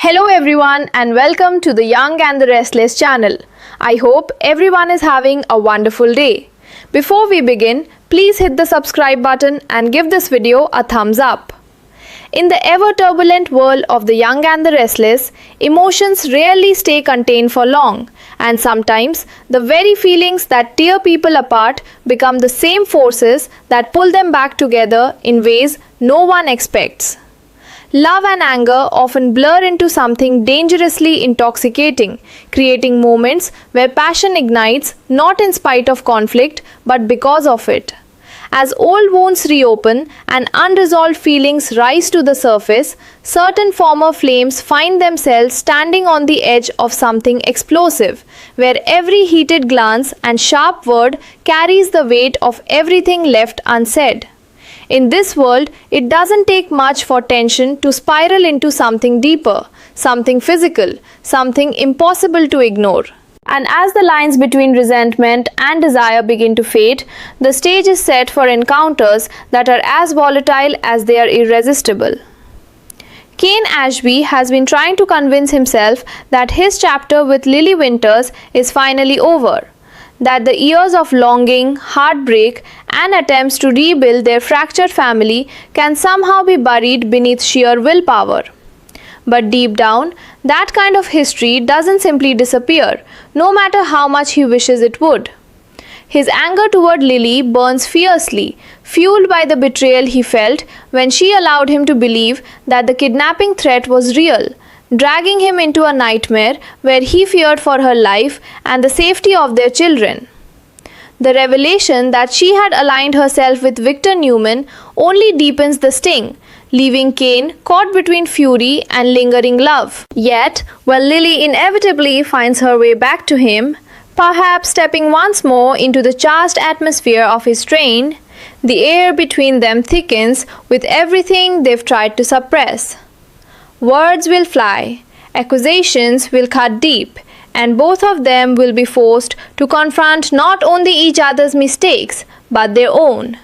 Hello everyone and welcome to the Young and the Restless channel. I hope everyone is having a wonderful day. Before we begin, please hit the subscribe button and give this video a thumbs up. In the ever turbulent world of the young and the restless, emotions rarely stay contained for long, and sometimes the very feelings that tear people apart become the same forces that pull them back together in ways no one expects. Love and anger often blur into something dangerously intoxicating, creating moments where passion ignites not in spite of conflict but because of it. As old wounds reopen and unresolved feelings rise to the surface, certain former flames find themselves standing on the edge of something explosive, where every heated glance and sharp word carries the weight of everything left unsaid. In this world, it doesn't take much for tension to spiral into something deeper, something physical, something impossible to ignore. And as the lines between resentment and desire begin to fade, the stage is set for encounters that are as volatile as they are irresistible. Kane Ashby has been trying to convince himself that his chapter with Lily Winters is finally over, that the years of longing, heartbreak, and attempts to rebuild their fractured family can somehow be buried beneath sheer willpower. But deep down, that kind of history doesn't simply disappear, no matter how much he wishes it would. His anger toward Lily burns fiercely, fueled by the betrayal he felt when she allowed him to believe that the kidnapping threat was real, dragging him into a nightmare where he feared for her life and the safety of their children. The revelation that she had aligned herself with Victor Newman only deepens the sting, leaving Kane caught between fury and lingering love. Yet, when Lily inevitably finds her way back to him, perhaps stepping once more into the charged atmosphere of his train, the air between them thickens with everything they've tried to suppress. Words will fly, accusations will cut deep, and both of them will be forced to confront not only each other's mistakes, but their own.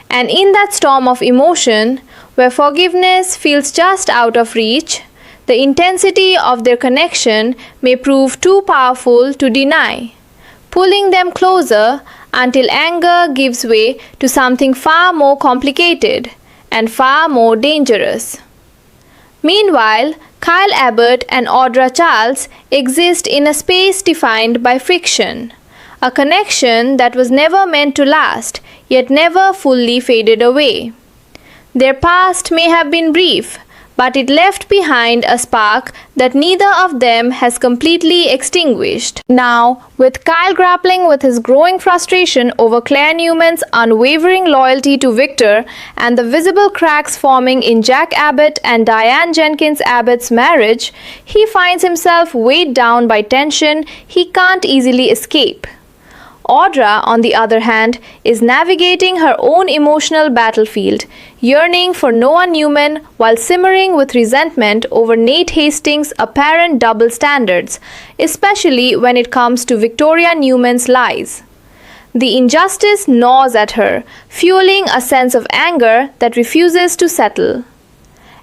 And in that storm of emotion, where forgiveness feels just out of reach, the intensity of their connection may prove too powerful to deny, pulling them closer until anger gives way to something far more complicated and far more dangerous. Meanwhile, Kyle Abbott and Audra Charles exist in a space defined by friction, a connection that was never meant to last, yet never fully faded away. Their past may have been brief, but it left behind a spark that neither of them has completely extinguished. Now, with Kyle grappling with his growing frustration over Claire Newman's unwavering loyalty to Victor and the visible cracks forming in Jack Abbott and Diane Jenkins Abbott's marriage, he finds himself weighed down by tension he can't easily escape. Audra, on the other hand, is navigating her own emotional battlefield, yearning for Noah Newman while simmering with resentment over Nate Hastings' apparent double standards, especially when it comes to Victoria Newman's lies. The injustice gnaws at her, fueling a sense of anger that refuses to settle.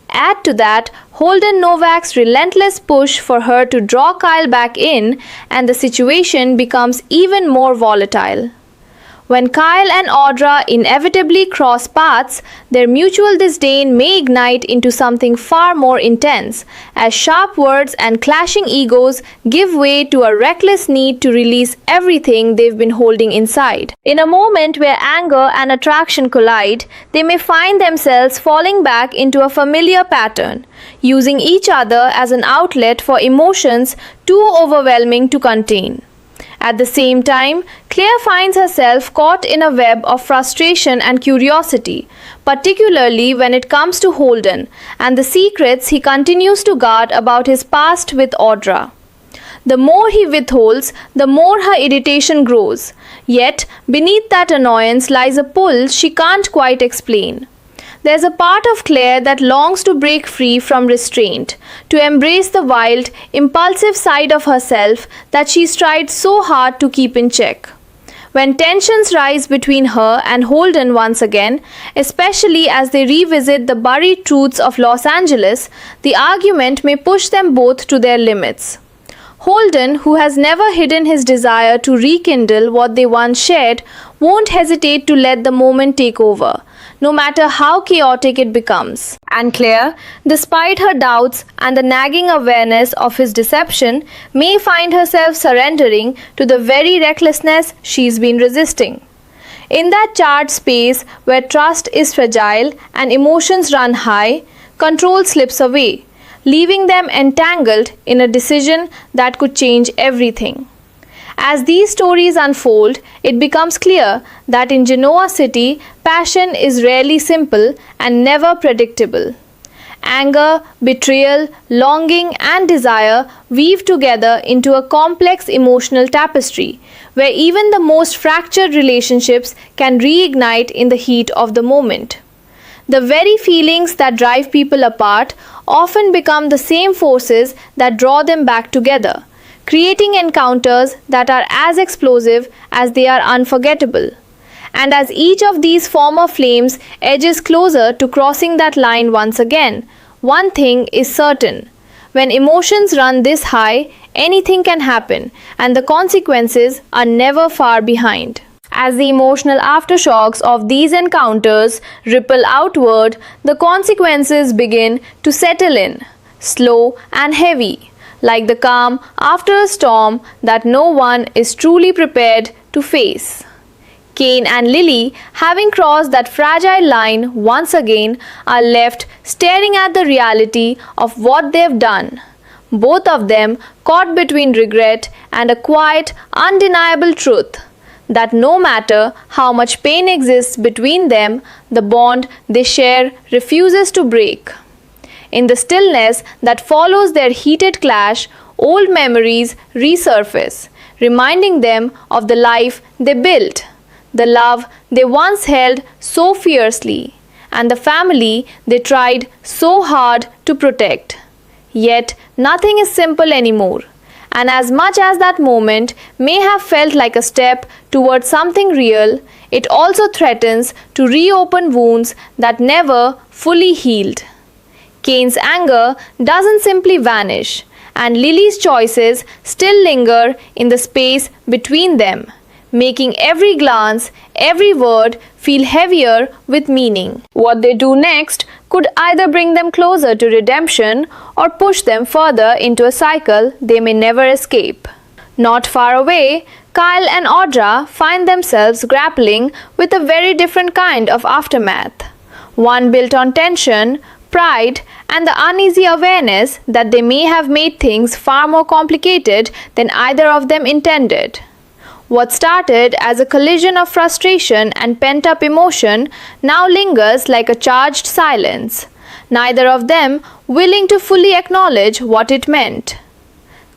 Add to that Holden Novak's relentless push for her to draw Kyle back in, and the situation becomes even more volatile. When Kyle and Audra inevitably cross paths, their mutual disdain may ignite into something far more intense, as sharp words and clashing egos give way to a reckless need to release everything they've been holding inside. In a moment where anger and attraction collide, they may find themselves falling back into a familiar pattern, using each other as an outlet for emotions too overwhelming to contain. At the same time, Claire finds herself caught in a web of frustration and curiosity, particularly when it comes to Holden and the secrets he continues to guard about his past with Audra. The more he withholds, the more her irritation grows. Yet, beneath that annoyance lies a pull she can't quite explain. There's a part of Claire that longs to break free from restraint, to embrace the wild, impulsive side of herself that she's tried so hard to keep in check. When tensions rise between her and Holden once again, especially as they revisit the buried truths of Los Angeles, the argument may push them both to their limits. Holden, who has never hidden his desire to rekindle what they once shared, won't hesitate to let the moment take over, no matter how chaotic it becomes. And Claire, despite her doubts and the nagging awareness of his deception, may find herself surrendering to the very recklessness she's been resisting. In that charged space where trust is fragile and emotions run high, control slips away, leaving them entangled in a decision that could change everything. As these stories unfold, it becomes clear that in Genoa City, passion is rarely simple and never predictable. Anger, betrayal, longing, and desire weave together into a complex emotional tapestry, where even the most fractured relationships can reignite in the heat of the moment. The very feelings that drive people apart often become the same forces that draw them back together, creating encounters that are as explosive as they are unforgettable. And as each of these former flames edges closer to crossing that line once again, one thing is certain. When emotions run this high, anything can happen, and the consequences are never far behind. As the emotional aftershocks of these encounters ripple outward, the consequences begin to settle in, slow and heavy, like the calm after a storm that no one is truly prepared to face. Kane and Lily, having crossed that fragile line once again, are left staring at the reality of what they've done. Both of them caught between regret and a quiet, undeniable truth that no matter how much pain exists between them, the bond they share refuses to break. In the stillness that follows their heated clash, old memories resurface, reminding them of the life they built, the love they once held so fiercely, and the family they tried so hard to protect. Yet nothing is simple anymore. And as much as that moment may have felt like a step towards something real, it also threatens to reopen wounds that never fully healed. Kane's anger doesn't simply vanish, and Lily's choices still linger in the space between them, making every glance, every word feel heavier with meaning. What they do next could either bring them closer to redemption or push them further into a cycle they may never escape. Not far away, Kyle and Audra find themselves grappling with a very different kind of aftermath. One built on tension, pride, and the uneasy awareness that they may have made things far more complicated than either of them intended. What started as a collision of frustration and pent-up emotion now lingers like a charged silence, neither of them willing to fully acknowledge what it meant.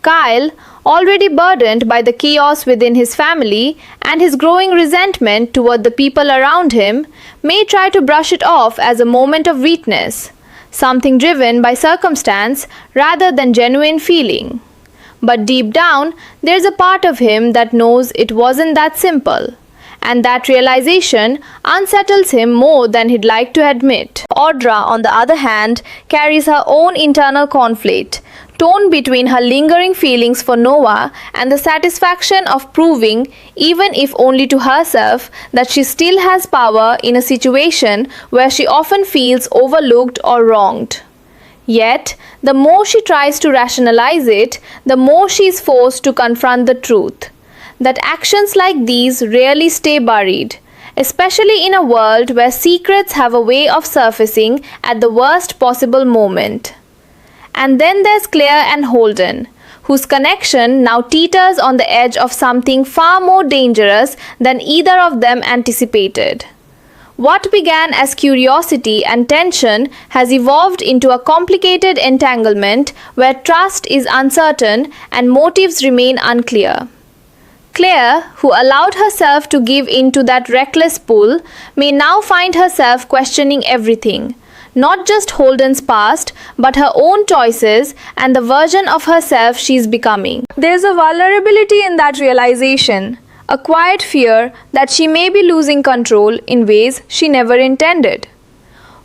Kyle, already burdened by the chaos within his family and his growing resentment toward the people around him, may try to brush it off as a moment of weakness, something driven by circumstance rather than genuine feeling. But deep down, there's a part of him that knows it wasn't that simple, and that realization unsettles him more than he'd like to admit. Audra, on the other hand, carries her own internal conflict, torn between her lingering feelings for Noah and the satisfaction of proving, even if only to herself, that she still has power in a situation where she often feels overlooked or wronged. Yet, the more she tries to rationalize it, the more she is forced to confront the truth that actions like these rarely stay buried, especially in a world where secrets have a way of surfacing at the worst possible moment. And then there's Claire and Holden, whose connection now teeters on the edge of something far more dangerous than either of them anticipated. What began as curiosity and tension has evolved into a complicated entanglement where trust is uncertain and motives remain unclear. Claire, who allowed herself to give in to that reckless pull, may now find herself questioning everything, not just Holden's past, but her own choices and the version of herself she's becoming. There's a vulnerability in that realization, a quiet fear that she may be losing control in ways she never intended.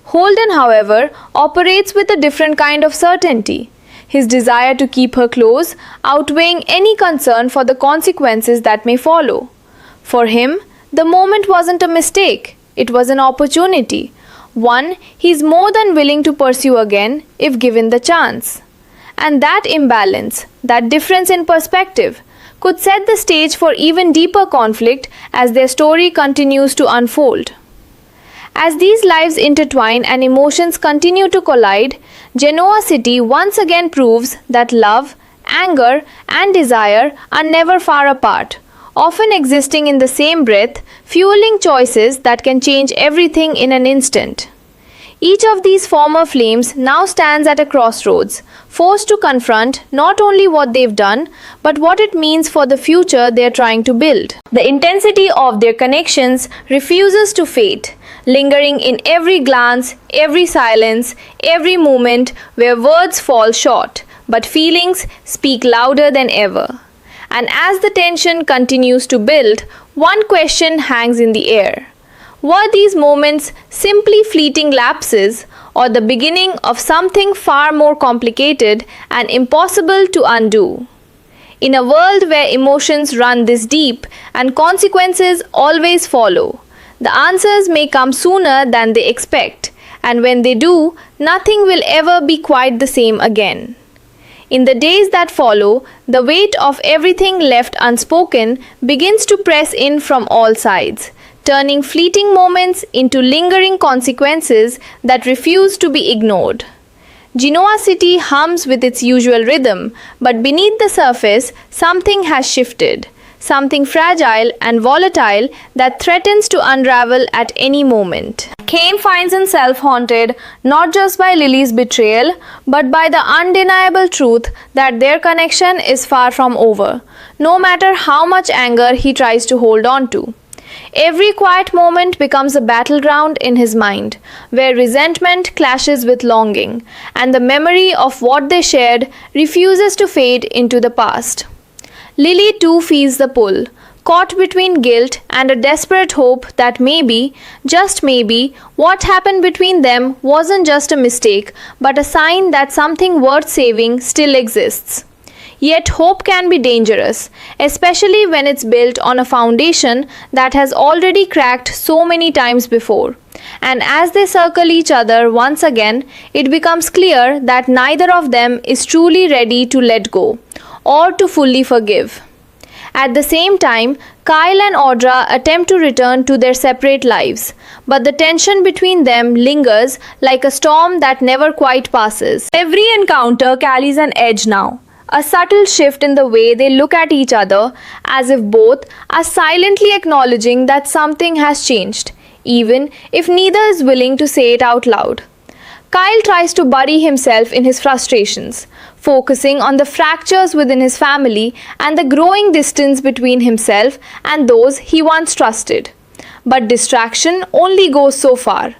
Holden, however, operates with a different kind of certainty, his desire to keep her close outweighing any concern for the consequences that may follow. For him, the moment wasn't a mistake, it was an opportunity, one he's more than willing to pursue again if given the chance. And that imbalance, that difference in perspective, could set the stage for even deeper conflict as their story continues to unfold. As these lives intertwine and emotions continue to collide, Genoa City once again proves that love, anger, and desire are never far apart, often existing in the same breath, fueling choices that can change everything in an instant. Each of these former flames now stands at a crossroads, forced to confront not only what they've done, but what it means for the future they're trying to build. The intensity of their connections refuses to fade, lingering in every glance, every silence, every moment where words fall short, but feelings speak louder than ever. And as the tension continues to build, one question hangs in the air. Were these moments simply fleeting lapses or the beginning of something far more complicated and impossible to undo? In a world where emotions run this deep and consequences always follow, the answers may come sooner than they expect, and when they do, nothing will ever be quite the same again. In the days that follow, the weight of everything left unspoken begins to press in from all sides, turning fleeting moments into lingering consequences that refuse to be ignored. Genoa City hums with its usual rhythm, but beneath the surface, something has shifted, something fragile and volatile that threatens to unravel at any moment. Kane finds himself haunted not just by Lily's betrayal, but by the undeniable truth that their connection is far from over, no matter how much anger he tries to hold on to. Every quiet moment becomes a battleground in his mind, where resentment clashes with longing, and the memory of what they shared refuses to fade into the past. Lily too feels the pull, caught between guilt and a desperate hope that maybe, just maybe, what happened between them wasn't just a mistake, but a sign that something worth saving still exists. Yet hope can be dangerous, especially when it's built on a foundation that has already cracked so many times before. And as they circle each other once again, it becomes clear that neither of them is truly ready to let go or to fully forgive. At the same time, Kyle and Audra attempt to return to their separate lives, but the tension between them lingers like a storm that never quite passes. Every encounter carries an edge now, a subtle shift in the way they look at each other, as if both are silently acknowledging that something has changed, even if neither is willing to say it out loud. Kyle tries to bury himself in his frustrations, focusing on the fractures within his family and the growing distance between himself and those he once trusted. But distraction only goes so far.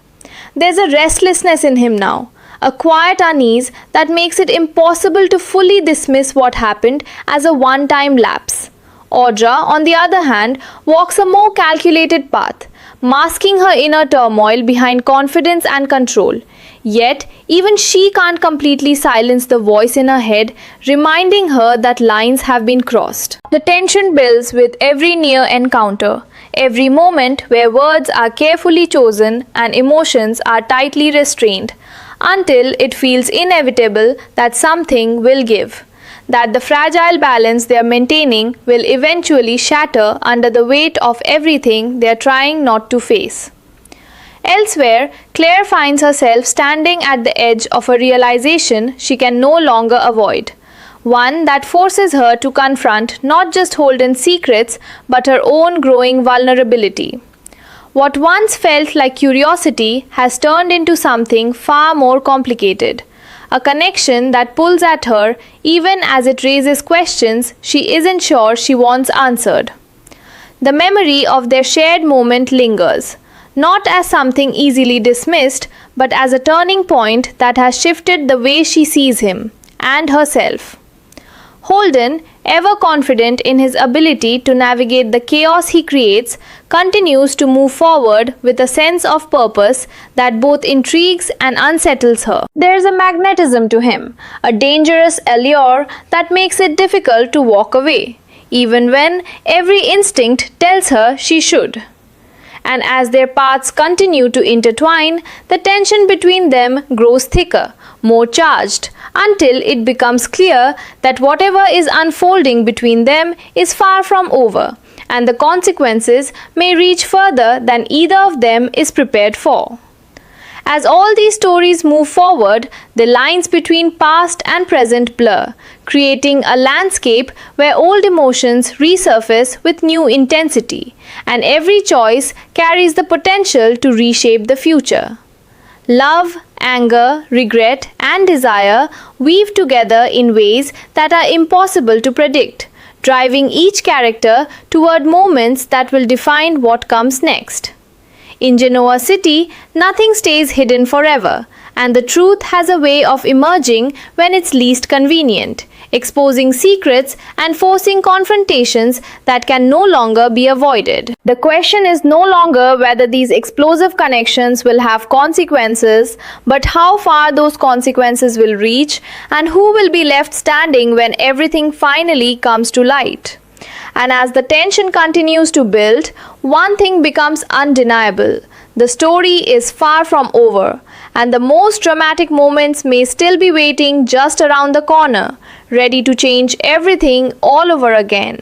There's a restlessness in him now, a quiet unease that makes it impossible to fully dismiss what happened as a one-time lapse. Audra, on the other hand, walks a more calculated path, masking her inner turmoil behind confidence and control. Yet, even she can't completely silence the voice in her head, reminding her that lines have been crossed. The tension builds with every near encounter, every moment where words are carefully chosen and emotions are tightly restrained, until it feels inevitable that something will give, that the fragile balance they are maintaining will eventually shatter under the weight of everything they are trying not to face. Elsewhere, Claire finds herself standing at the edge of a realization she can no longer avoid, one that forces her to confront not just Holden's secrets but her own growing vulnerability. What once felt like curiosity has turned into something far more complicated, a connection that pulls at her even as it raises questions she isn't sure she wants answered. The memory of their shared moment lingers, not as something easily dismissed, but as a turning point that has shifted the way she sees him and herself. Holden, ever confident in his ability to navigate the chaos he creates, continues to move forward with a sense of purpose that both intrigues and unsettles her. There's a magnetism to him, a dangerous allure that makes it difficult to walk away, even when every instinct tells her she should. And as their paths continue to intertwine, the tension between them grows thicker, more charged, until it becomes clear that whatever is unfolding between them is far from over, and the consequences may reach further than either of them is prepared for. As all these stories move forward, the lines between past and present blur, creating a landscape where old emotions resurface with new intensity, and every choice carries the potential to reshape the future. Love, anger, regret, and desire weave together in ways that are impossible to predict, driving each character toward moments that will define what comes next. In Genoa City, nothing stays hidden forever, and the truth has a way of emerging when it's least convenient, exposing secrets and forcing confrontations that can no longer be avoided. The question is no longer whether these explosive connections will have consequences, but how far those consequences will reach and who will be left standing when everything finally comes to light. And as the tension continues to build, one thing becomes undeniable. The story is far from over, and the most dramatic moments may still be waiting just around the corner, ready to change everything all over again.